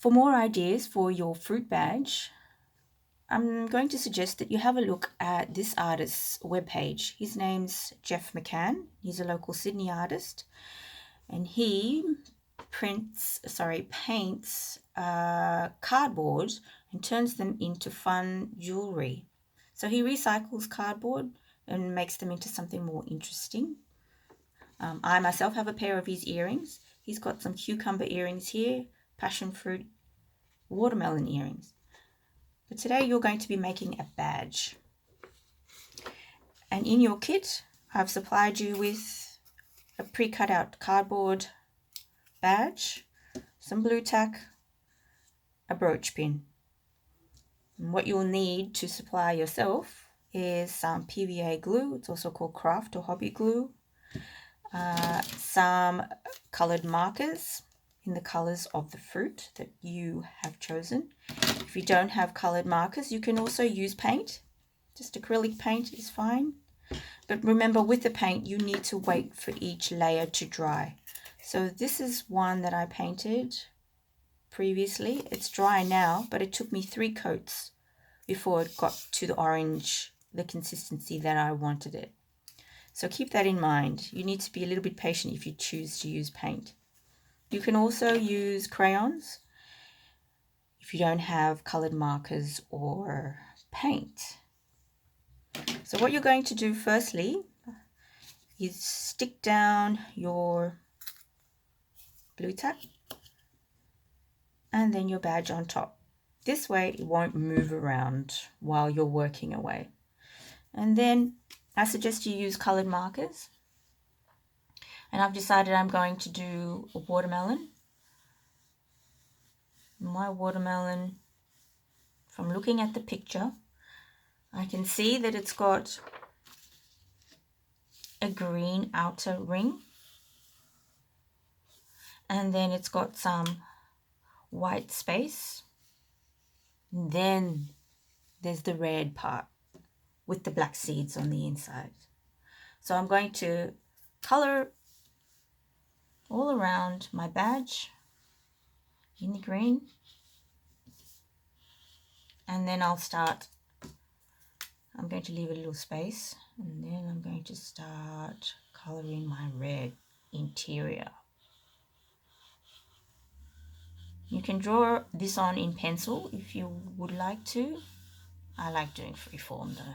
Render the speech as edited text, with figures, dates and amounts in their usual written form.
For more ideas for your fruit badge, I'm going to suggest that you have a look at this artist's webpage. His name's Jeff McCann. He's a local Sydney artist, and he paints cardboard and turns them into fun jewelry. So he recycles cardboard and makes them into something more interesting. I myself have a pair of his earrings. He's got some cucumber earrings here, passion fruit, watermelon earrings. But today you're going to be making a badge. And in your kit, I've supplied you with a pre-cut out cardboard badge, some blue tack, a brooch pin. And what you'll need to supply yourself is some PVA glue. It's also called craft or hobby glue. Some colored markers in the colors of the fruit that you have chosen. If you don't have colored markers, you can also use paint. Just acrylic paint is fine. But remember, with the paint, you need to wait for each layer to dry. So this is one that I painted previously. It's dry now, but it took me 3 coats before it got to the orange, the consistency that I wanted it. So keep that in mind. You need to be a little bit patient if you choose to use paint. You can also use crayons if you don't have colored markers or paint. So what you're going to do firstly is stick down your blue tack and then your badge on top. This way it won't move around while you're working away. And then I suggest you use colored markers. And I've decided I'm going to do a watermelon. My watermelon, from looking at the picture, I can see that it's got a green outer ring. And then it's got some white space. And then there's the red part with the black seeds on the inside. So I'm going to color all around my badge in the green, and then I'm going to leave a little space, and then I'm going to start coloring my red interior. You can draw this on in pencil if you would like to. I like doing freeform though.